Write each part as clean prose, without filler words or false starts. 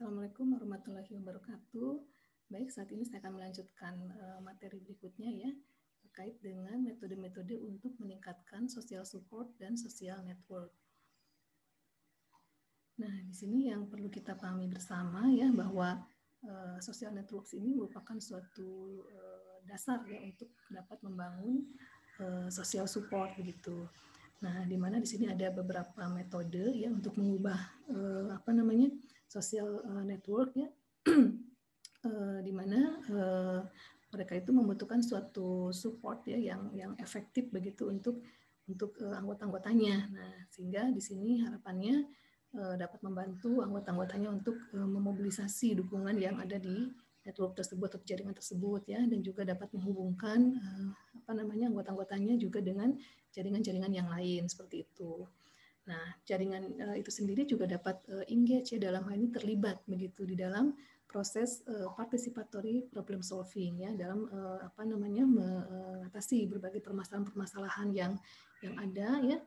Assalamualaikum warahmatullahi wabarakatuh. Baik, saat ini saya akan melanjutkan materi berikutnya ya, terkait dengan metode-metode untuk meningkatkan social support dan social network. Nah, di sini yang perlu kita pahami bersama ya, bahwa social networks ini merupakan suatu dasar ya untuk dapat membangun social support begitu. Nah, di mana di sini ada beberapa metode ya untuk mengubah social network ya, di mana mereka itu membutuhkan suatu support ya yang efektif begitu untuk anggota-anggotanya. Nah, sehingga di sini harapannya dapat membantu anggota-anggotanya untuk memobilisasi dukungan yang ada di network tersebut atau jaringan tersebut ya, dan juga dapat menghubungkan anggota-anggotanya juga dengan jaringan-jaringan yang lain seperti itu. Nah, jaringan itu sendiri juga dapat engage ya, dalam hal ini terlibat begitu di dalam proses participatory problem solving ya, dalam mengatasi berbagai permasalahan-permasalahan yang ada ya,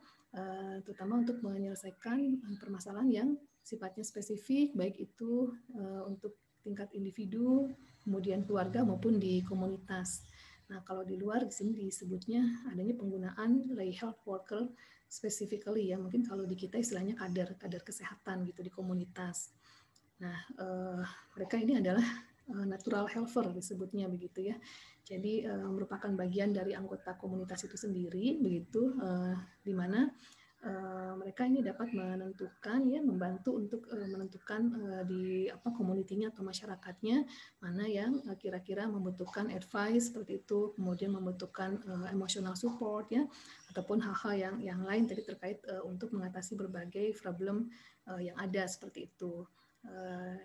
terutama untuk menyelesaikan permasalahan yang sifatnya spesifik, baik itu untuk tingkat individu, kemudian keluarga maupun di komunitas. Nah, kalau di luar di sini disebutnya adanya penggunaan lay health worker specifically ya, mungkin kalau di kita istilahnya kader kesehatan gitu di komunitas. Nah, mereka ini adalah natural helper disebutnya begitu ya. Jadi merupakan bagian dari anggota komunitas itu sendiri begitu, di mana mereka ini dapat menentukan ya, membantu untuk menentukan di komunitinya atau masyarakatnya mana yang kira-kira membutuhkan advice seperti itu, kemudian membutuhkan emotional support ya, ataupun hal-hal yang lain tadi terkait untuk mengatasi berbagai problem yang ada seperti itu.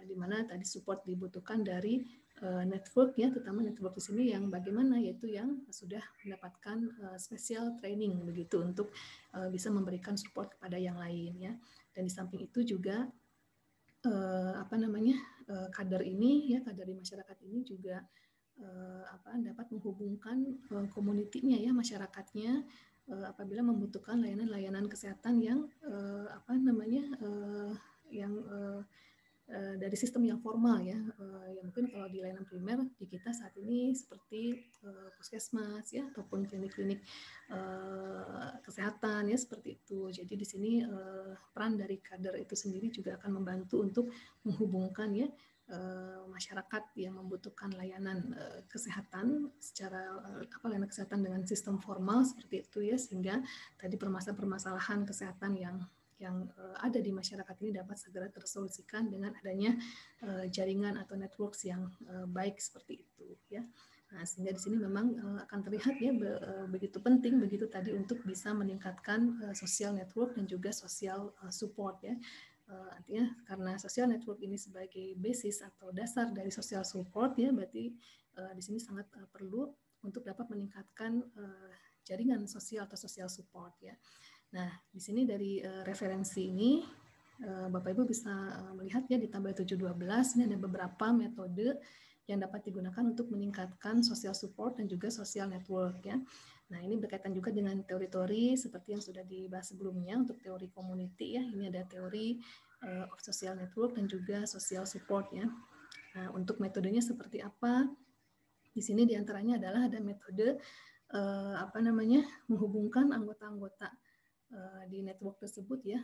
Di mana tadi support dibutuhkan dari network ya, terutama network di sini yang bagaimana, yaitu yang sudah mendapatkan special training begitu untuk bisa memberikan support kepada yang lain ya. Dan di samping itu juga kader ini ya, kader di masyarakat ini juga dapat menghubungkan komunitinya ya, masyarakatnya apabila membutuhkan layanan-layanan kesehatan yang dari sistem yang formal ya, yang mungkin kalau di layanan primer di kita saat ini seperti puskesmas ya, ataupun klinik-klinik kesehatan ya, seperti itu. Jadi di sini peran dari kader itu sendiri juga akan membantu untuk menghubungkan ya masyarakat yang membutuhkan layanan kesehatan secara layanan kesehatan dengan sistem formal seperti itu ya, sehingga tadi permasalahan kesehatan yang ada di masyarakat ini dapat segera tersolusikan dengan adanya jaringan atau networks yang baik seperti itu ya. Nah, sehingga di sini memang akan terlihat ya begitu penting begitu tadi untuk bisa meningkatkan social network dan juga social support ya. Artinya karena social network ini sebagai basis atau dasar dari social support ya, berarti di sini sangat perlu untuk dapat meningkatkan jaringan sosial atau social support ya. Nah, di sini dari referensi ini Bapak Ibu bisa melihat ya di tabel 712 ini ada beberapa metode yang dapat digunakan untuk meningkatkan social support dan juga social network ya. Nah, ini berkaitan juga dengan teori-teori seperti yang sudah dibahas sebelumnya untuk teori community ya. Ini ada teori of social network dan juga social support ya. Nah, untuk metodenya seperti apa? Di sini diantaranya adalah ada metode menghubungkan anggota-anggota di network tersebut ya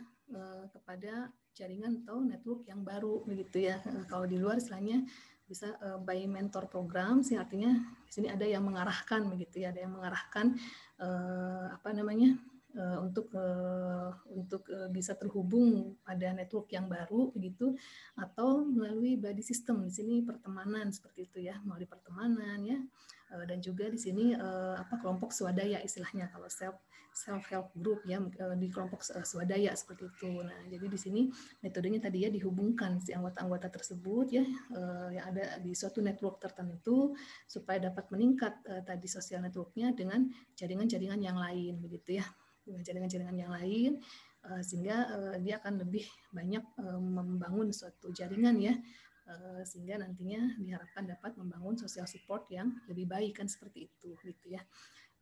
kepada jaringan atau network yang baru begitu ya. Kalau di luar istilahnya bisa by mentor program sih, artinya di sini ada yang mengarahkan begitu ya, ada yang mengarahkan untuk bisa terhubung pada network yang baru begitu, atau melalui body system di sini pertemanan seperti itu ya, melalui pertemanan ya, dan juga di sini kelompok swadaya istilahnya, kalau self help group ya, di kelompok swadaya seperti itu. Nah, jadi di sini metodenya tadi ya dihubungkan si anggota-anggota tersebut ya yang ada di suatu network tertentu supaya dapat meningkat tadi sosial networknya dengan jaringan-jaringan yang lain begitu ya, dengan jaringan-jaringan yang lain sehingga dia akan lebih banyak membangun suatu jaringan ya, sehingga nantinya diharapkan dapat membangun social support yang lebih baik kan, seperti itu gitu ya.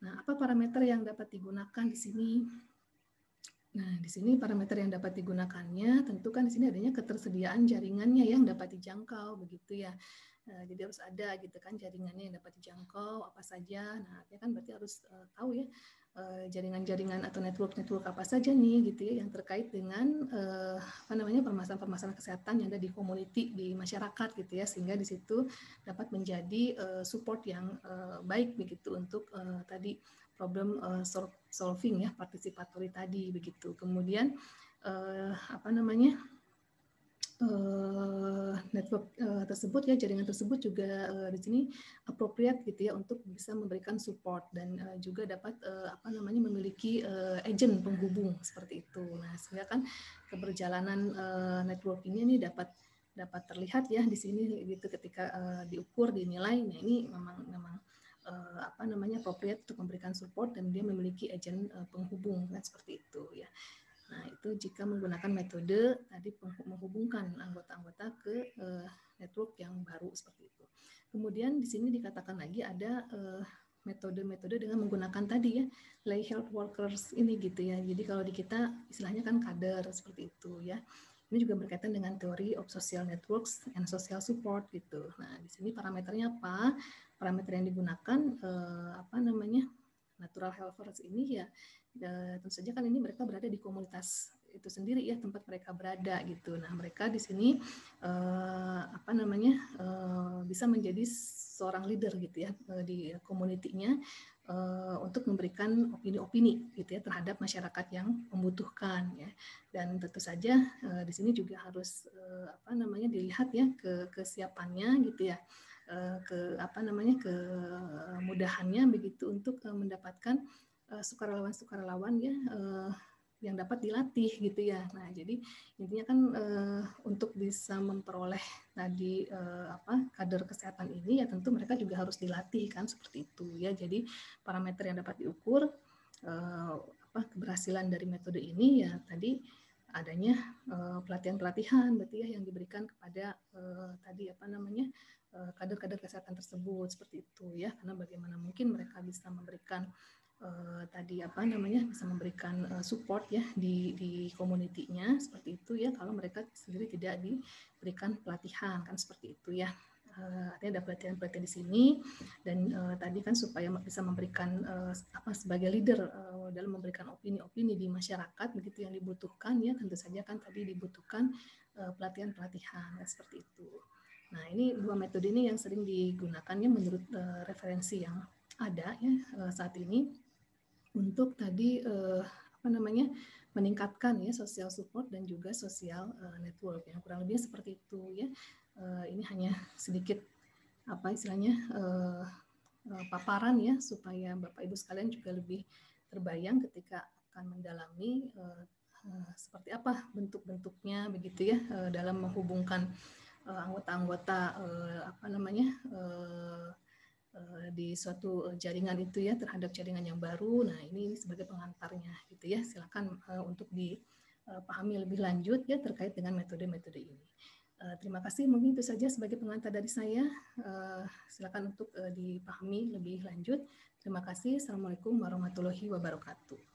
Nah, apa parameter yang dapat digunakan di sini? Nah, di sini parameter yang dapat digunakannya tentu kan di sini adanya ketersediaan jaringannya yang dapat dijangkau begitu ya. Jadi harus ada gitu kan jaringannya yang dapat dijangkau apa saja. Nah, artinya kan berarti harus tahu ya jaringan-jaringan atau network-network apa saja nih gitu ya yang terkait dengan apa namanya permasalahan-permasalahan kesehatan yang ada di community di masyarakat gitu ya, sehingga di situ dapat menjadi support yang baik begitu untuk tadi problem solving ya, participatory tadi begitu. Kemudian apa namanya network tersebut ya, jaringan tersebut juga di sini appropriate gitu ya untuk bisa memberikan support dan juga dapat apa namanya memiliki agent penghubung seperti itu. Nah, sehingga kan keberjalanan network ini dapat terlihat ya di sini gitu ketika diukur dinilai. Nah, ini memang apa namanya appropriate untuk memberikan support dan dia memiliki agent penghubung kan seperti itu ya. Nah, itu jika menggunakan metode tadi menghubungkan anggota-anggota ke network yang baru seperti itu. Kemudian di sini dikatakan lagi ada metode-metode dengan menggunakan tadi ya lay health workers ini gitu ya. Jadi kalau di kita istilahnya kan kader seperti itu ya. Ini juga berkaitan dengan teori of social networks and social support gitu. Nah, di sini parameternya apa? Parameter yang digunakan apa namanya? Natural helpers ini ya tentu saja kan ini mereka berada di komunitas itu sendiri ya, tempat mereka berada gitu. Nah, mereka di sini apa namanya bisa menjadi seorang leader gitu ya di komunitinya untuk memberikan opini-opini gitu ya terhadap masyarakat yang membutuhkan ya. Dan tentu saja di sini juga harus apa namanya dilihat ya kesiapannya gitu ya. Ke apa namanya kemudahannya begitu untuk mendapatkan sukarelawan-sukarelawan ya yang dapat dilatih gitu ya. Nah, jadi intinya kan untuk bisa memperoleh tadi apa kader kesehatan ini ya tentu mereka juga harus dilatih kan seperti itu ya. Jadi parameter yang dapat diukur apa keberhasilan dari metode ini ya tadi adanya pelatihan-pelatihan berarti ya yang diberikan kepada tadi apa namanya kader-kader kesehatan tersebut seperti itu ya, karena bagaimana mungkin mereka bisa memberikan tadi apa namanya bisa memberikan support ya di komunitinya seperti itu ya kalau mereka sendiri tidak diberikan pelatihan kan seperti itu ya. Artinya ada pelatihan-pelatihan di sini dan tadi kan supaya bisa memberikan apa sebagai leader dalam memberikan opini-opini di masyarakat begitu yang dibutuhkan ya tentu saja kan tadi dibutuhkan pelatihan-pelatihan ya, seperti itu. Nah, ini dua metode ini yang sering digunakannya menurut referensi yang ada ya saat ini untuk tadi apa namanya meningkatkan ya social support dan juga social network yang kurang lebih seperti itu ya. Ini hanya sedikit apa istilahnya paparan ya supaya Bapak Ibu sekalian juga lebih terbayang ketika akan mendalami seperti apa bentuk-bentuknya begitu ya dalam menghubungkan anggota-anggota apa namanya di suatu jaringan itu ya terhadap jaringan yang baru. Nah, ini sebagai pengantarnya gitu ya. Silakan untuk dipahami lebih lanjut ya terkait dengan metode-metode ini. Terima kasih, mungkin itu saja sebagai pengantar dari saya. Silakan untuk dipahami lebih lanjut. Terima kasih. Assalamualaikum warahmatullahi wabarakatuh.